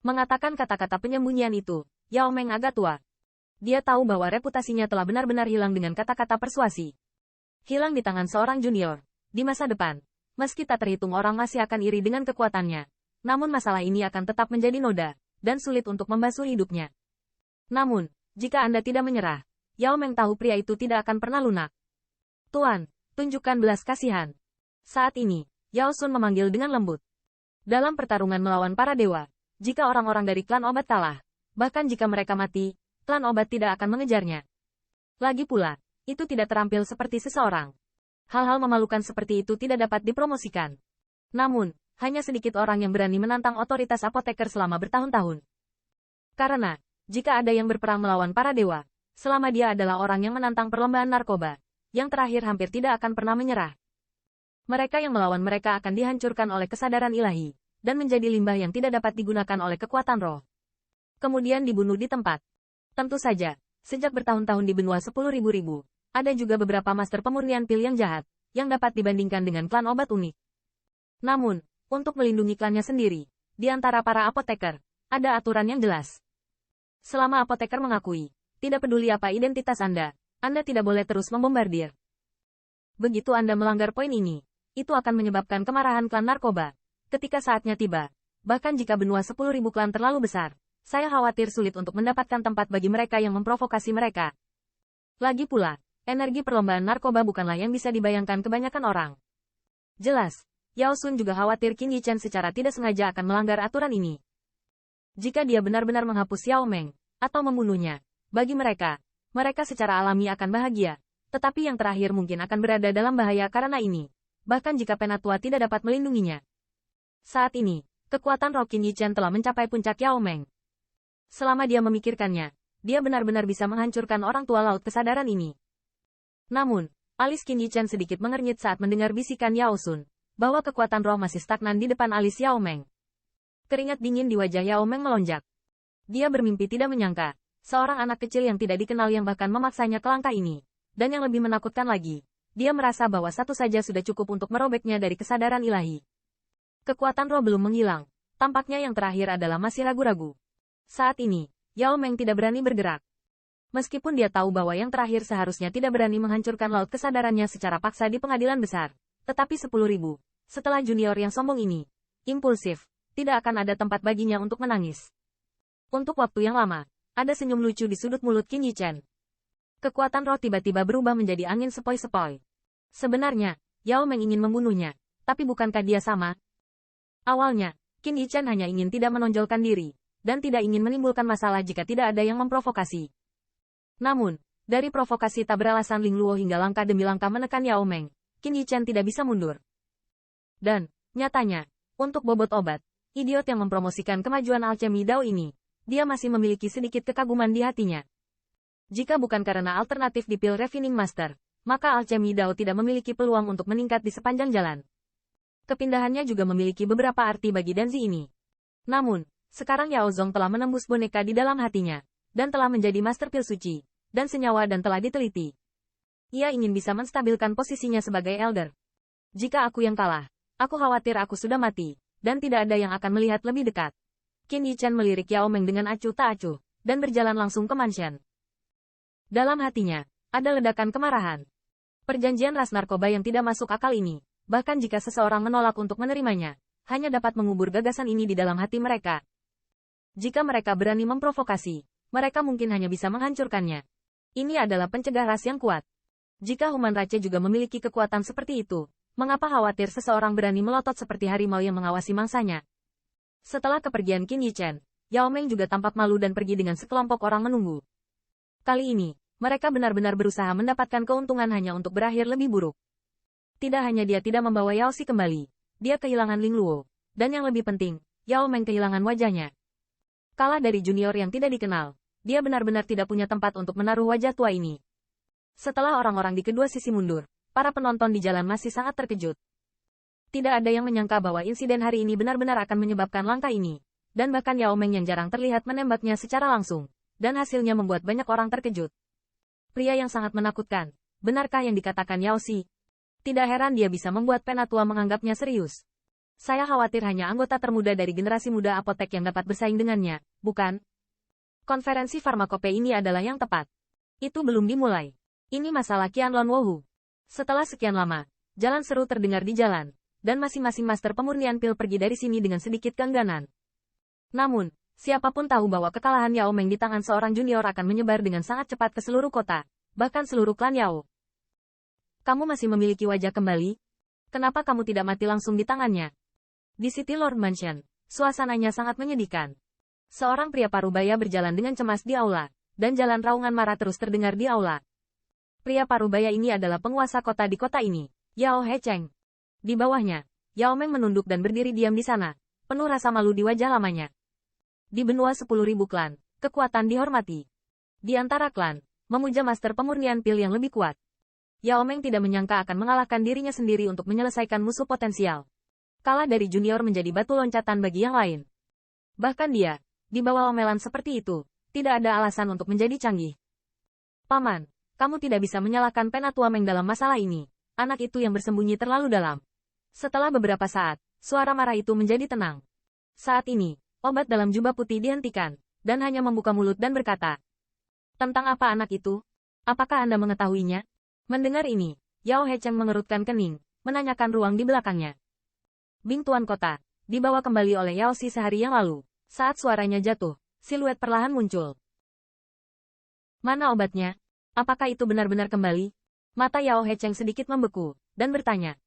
Mengatakan kata-kata penyembunyian itu, Yao Meng agak tua. Dia tahu bahwa reputasinya telah benar-benar hilang dengan kata-kata persuasi. Hilang di tangan seorang junior. Di masa depan, meski tak terhitung orang masih akan iri dengan kekuatannya. Namun masalah ini akan tetap menjadi noda, dan sulit untuk membasuh hidupnya. Namun, jika Anda tidak menyerah, Yao Meng tahu pria itu tidak akan pernah lunak. Tuan, tunjukkan belas kasihan. Saat ini, Yao Sun memanggil dengan lembut. Dalam pertarungan melawan para dewa, jika orang-orang dari klan obat kalah, bahkan jika mereka mati, klan obat tidak akan mengejarnya. Lagi pula, itu tidak terampil seperti seseorang. Hal-hal memalukan seperti itu tidak dapat dipromosikan. Namun, hanya sedikit orang yang berani menantang otoritas apoteker selama bertahun-tahun. Karena, jika ada yang berperang melawan para dewa, selama dia adalah orang yang menantang perlombaan narkoba, yang terakhir hampir tidak akan pernah menyerah. Mereka yang melawan mereka akan dihancurkan oleh kesadaran ilahi, dan menjadi limbah yang tidak dapat digunakan oleh kekuatan roh. Kemudian dibunuh di tempat. Tentu saja, sejak bertahun-tahun di benua 10.000, ada juga beberapa master pemurnian pil yang jahat, yang dapat dibandingkan dengan klan obat unik. Namun, untuk melindungi klannya sendiri, di antara para apoteker, ada aturan yang jelas. Selama apoteker mengakui, tidak peduli apa identitas Anda tidak boleh terus membombardir. Begitu Anda melanggar poin ini, itu akan menyebabkan kemarahan klan narkoba. Ketika saatnya tiba, bahkan jika benua 10.000 klan terlalu besar, saya khawatir sulit untuk mendapatkan tempat bagi mereka yang memprovokasi mereka. Lagi pula, energi perlombaan narkoba bukanlah yang bisa dibayangkan kebanyakan orang. Jelas, Yao Sun juga khawatir Qin Yichen secara tidak sengaja akan melanggar aturan ini. Jika dia benar-benar menghapus Yao Meng, atau membunuhnya, bagi mereka secara alami akan bahagia, tetapi yang terakhir mungkin akan berada dalam bahaya karena ini. Bahkan jika Penatua tidak dapat melindunginya. Saat ini, kekuatan roh Qin Yichen telah mencapai puncak Yao Meng. Selama dia memikirkannya, dia benar-benar bisa menghancurkan orang tua laut kesadaran ini. Namun, alis Qin Yichen sedikit mengernyit saat mendengar bisikan Yao Sun, bahwa kekuatan roh masih stagnan di depan alis Yao Meng. Keringat dingin di wajah Yao Meng melonjak. Dia bermimpi tidak menyangka, seorang anak kecil yang tidak dikenal yang bahkan memaksanya ke langkah ini. Dan yang lebih menakutkan lagi, dia merasa bahwa satu saja sudah cukup untuk merobeknya dari kesadaran ilahi. Kekuatan roh belum menghilang, tampaknya yang terakhir adalah masih ragu-ragu. Saat ini, Yao Meng tidak berani bergerak. Meskipun dia tahu bahwa yang terakhir seharusnya tidak berani menghancurkan laut kesadarannya secara paksa di pengadilan besar. Tetapi 10.000, setelah junior yang sombong ini, impulsif, tidak akan ada tempat baginya untuk menangis. Untuk waktu yang lama, ada senyum lucu di sudut mulut Qin Yichen. Kekuatan roh tiba-tiba berubah menjadi angin sepoi-sepoi. Sebenarnya, Yao Meng ingin membunuhnya, tapi bukankah dia sama? Awalnya, Qin Yichen hanya ingin tidak menonjolkan diri, dan tidak ingin menimbulkan masalah jika tidak ada yang memprovokasi. Namun, dari provokasi tak beralasan Ling Luo hingga langkah demi langkah menekan Yao Meng, Qin Yichen tidak bisa mundur. Dan, nyatanya, untuk bobot obat, idiot yang mempromosikan kemajuan alchemy Dao ini, dia masih memiliki sedikit kekaguman di hatinya. Jika bukan karena alternatif di pil Refining Master, maka alchemy Dao tidak memiliki peluang untuk meningkat di sepanjang jalan. Kepindahannya juga memiliki beberapa arti bagi Danzi ini. Namun, sekarang Yao Zong telah menembus boneka di dalam hatinya, dan telah menjadi master pil suci, dan senyawa dan telah diteliti. Ia ingin bisa menstabilkan posisinya sebagai elder. Jika aku yang kalah, aku khawatir aku sudah mati, dan tidak ada yang akan melihat lebih dekat. Qin Yichen melirik Yao Meng dengan acuh tak acuh, dan berjalan langsung ke mansion. Dalam hatinya, ada ledakan kemarahan. Perjanjian ras narkoba yang tidak masuk akal ini, bahkan jika seseorang menolak untuk menerimanya, hanya dapat mengubur gagasan ini di dalam hati mereka. Jika mereka berani memprovokasi, mereka mungkin hanya bisa menghancurkannya. Ini adalah pencegah ras yang kuat. Jika Human Rache juga memiliki kekuatan seperti itu, mengapa khawatir seseorang berani melotot seperti harimau yang mengawasi mangsanya? Setelah kepergian Qin Yichen, Yao Meng juga tampak malu dan pergi dengan sekelompok orang menunggu. Kali ini, mereka benar-benar berusaha mendapatkan keuntungan hanya untuk berakhir lebih buruk. Tidak hanya dia tidak membawa Yao Xi kembali, dia kehilangan Ling Luo, dan yang lebih penting, Yao Meng kehilangan wajahnya. Kalah dari junior yang tidak dikenal, dia benar-benar tidak punya tempat untuk menaruh wajah tua ini. Setelah orang-orang di kedua sisi mundur, para penonton di jalan masih sangat terkejut. Tidak ada yang menyangka bahwa insiden hari ini benar-benar akan menyebabkan langkah ini, dan bahkan Yao Meng yang jarang terlihat menembaknya secara langsung, dan hasilnya membuat banyak orang terkejut. Pria yang sangat menakutkan, benarkah yang dikatakan Yao Xi? Tidak heran dia bisa membuat Penatua menganggapnya serius. Saya khawatir hanya anggota termuda dari generasi muda apotek yang dapat bersaing dengannya, bukan? Konferensi farmakope ini adalah yang tepat. Itu belum dimulai. Ini masalah Qianlong Wohu. Setelah sekian lama, jalan seru terdengar di jalan, dan masing-masing master pemurnian pil pergi dari sini dengan sedikit keengganan. Namun, siapapun tahu bahwa kekalahan Yao Meng di tangan seorang junior akan menyebar dengan sangat cepat ke seluruh kota, bahkan seluruh klan Yao. Kamu masih memiliki wajah kembali? Kenapa kamu tidak mati langsung di tangannya? Di City Lord Mansion, suasananya sangat menyedihkan. Seorang pria parubaya berjalan dengan cemas di aula, dan jalan raungan marah terus terdengar di aula. Pria parubaya ini adalah penguasa kota di kota ini, Yao Hecheng. Di bawahnya, Yao Meng menunduk dan berdiri diam di sana, penuh rasa malu di wajah lamanya. Di benua 10.000 klan, kekuatan dihormati. Di antara klan, memuja master pemurnian pil yang lebih kuat. Yao Meng tidak menyangka akan mengalahkan dirinya sendiri untuk menyelesaikan musuh potensial. Kalah dari junior menjadi batu loncatan bagi yang lain. Bahkan dia, di bawah omelan seperti itu, tidak ada alasan untuk menjadi canggih. Paman, kamu tidak bisa menyalahkan Penatua Meng dalam masalah ini. Anak itu yang bersembunyi terlalu dalam. Setelah beberapa saat, suara marah itu menjadi tenang. Saat ini, obat dalam jubah putih dihentikan, dan hanya membuka mulut dan berkata, "Tentang apa anak itu? Apakah Anda mengetahuinya?" Mendengar ini, Yao Hecheng mengerutkan kening, menanyakan ruang di belakangnya. Bing Tuan Kota, dibawa kembali oleh Yao Xi sehari yang lalu. Saat suaranya jatuh, siluet perlahan muncul. Mana obatnya? Apakah itu benar-benar kembali? Mata Yao Hecheng sedikit membeku, dan bertanya,